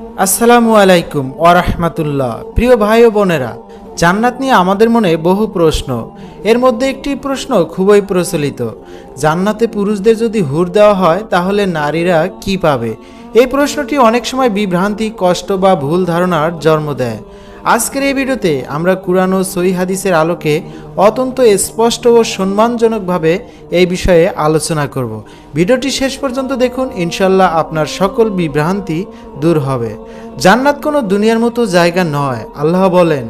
আসসালামু আলাইকুম ওয়া রাহমাতুল্লাহ। প্রিয় ভাই ও বোনেরা, জান্নাত নিয়ে আমাদের মনে বহু প্রশ্ন। এর মধ্যে একটি প্রশ্ন খুবই প্রচলিত, জান্নাতে পুরুষদের যদি হুর দেওয়া হয় তাহলে নারীরা কি পাবে? এই প্রশ্নটি অনেক সময় বিভ্রান্তি, কষ্ট বা ভুল ধারণার জন্ম দেয়। আজকের এই ভিডিওতে আমরা কুরআন ও সহিহ হাদিসের আলোকে অত্যন্ত স্পষ্ট ও সম্মানজনকভাবে এই বিষয়ে আলোচনা করব। ভিডিওটি শেষ পর্যন্ত দেখুন, ইনশাল্লাহ আপনার সকল বিভ্রান্তি দূর হবে। জান্নাত কোনো দুনিয়ার মতো জায়গা নয়। আল্লাহ বলেন,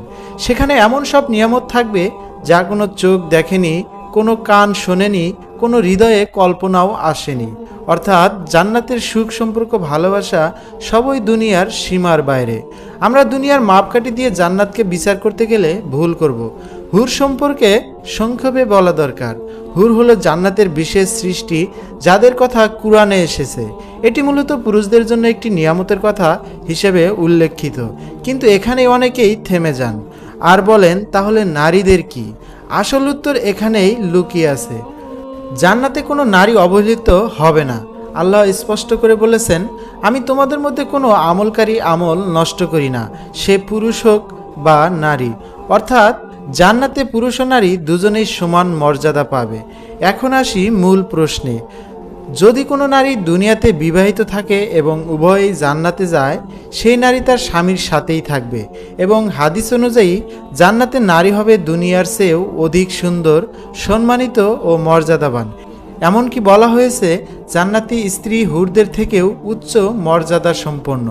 সেখানে এমন সব নিয়ামত থাকবে যা কোনো চোখ দেখেনি, কোনো কান শোনেনি, কোনো হৃদয়ে কল্পনাও আসেনি। অর্থাৎ জান্নাতের সুখ, সম্পর্ক, ভালোবাসা সবই দুনিয়ার সীমার বাইরে। আমরা দুনিয়ার মাপকাঠি দিয়ে জান্নাতকে বিচার করতে গেলে ভুল করব। হুর সম্পর্কে সংক্ষেপে বলা দরকার। হুর হলো জান্নাতের বিশেষ সৃষ্টি যাদের কথা কুরআনে এসেছে। এটি মূলত পুরুষদের জন্য একটি নিয়ামতের কথা হিসেবে উল্লেখিত, কিন্তু এখানে অনেকেই থেমে যান আর বলেন, তাহলে নারীদের কি? আসল উত্তর এখানেই লুকিয়ে আছে। জান্নাতে কোনো নারী অবহেলিত হবে না। আল্লাহ স্পষ্ট করে বলেছেন, আমি তোমাদের মধ্যে কোনো আমলকারী আমল নষ্ট করি না, সে পুরুষ হোক বা নারী। অর্থাৎ জান্নাতে পুরুষ ও নারী দুজনেই সমান মর্যাদা পাবে। এখন আসি মূল প্রশ্নে। যদি কোনো নারী দুনিয়াতে বিবাহিত থাকে এবং উভয়ই জান্নাতে যায়, সেই নারী তার স্বামীর সাথেই থাকবে এবং হাদিস অনুযায়ী জান্নাতে নারী হবে দুনিয়ার চেয়েও অধিক সুন্দর, সম্মানিত ও মর্যাদাবান। এমনকি বলা হয়েছে, জান্নাতি স্ত্রী হুরদের থেকেও উচ্চ মর্যাদা সম্পন্ন।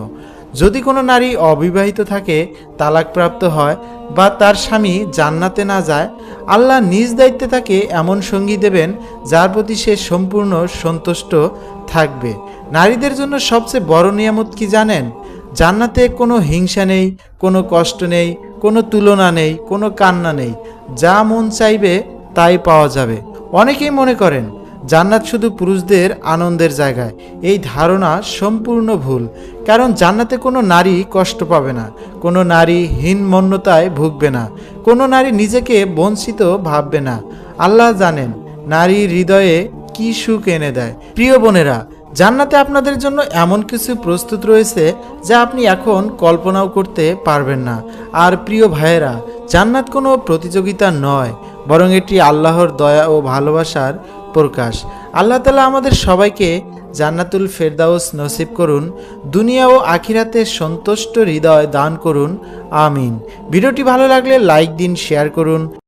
যদি কোনো নারী অবিবাহিত থাকে, তালাকপ্রাপ্ত হয় বা তার স্বামী জান্নাতে না যায়, আল্লাহ নিজ দায়িত্বে তাকে এমন সঙ্গী দেবেন যার প্রতি সে সম্পূর্ণ সন্তুষ্ট থাকবে। নারীদের জন্য সবচেয়ে বড় নিয়ামত কি জানেন? জান্নাতে কোনো হিংসা নেই, কোনো কষ্ট নেই, কোনো তুলনা নেই, কোনো কান্না নেই। যা মন চাইবে তাই পাওয়া যাবে। অনেকেই মনে করেন জান্নাত শুধু পুরুষদের আনন্দের জায়গায়। এই ধারণা সম্পূর্ণ ভুল। কারণ জান্নাতে কোনো নারী কষ্ট পাবে না, কোনো নারী হীনমন্যতায় ভুগবে না, কোনো নারী নিজেকে বঞ্চিত ভাববে না। আল্লাহ জানেন নারীর হৃদয়ে কি সুখ এনে দেয়। প্রিয় বোনেরা, জান্নাতে আপনাদের জন্য এমন কিছু প্রস্তুত রয়েছে যা আপনি এখন কল্পনাও করতে পারবেন না। আর প্রিয় ভাইয়েরা, জান্নাত কোনো প্রতিযোগিতা নয়, বরং এটি আল্লাহর দয়া ও ভালোবাসার প্রকাশ। আল্লাহ তাআলা আমাদের সবাইকে জান্নাতুল ফেরদাউস নসিব করুন, দুনিয়া ও আখিরাতে সন্তুষ্ট হৃদয় দান করুন। আমিন। ভিডিওটি ভালো লাগলে লাইক দিন, শেয়ার করুন।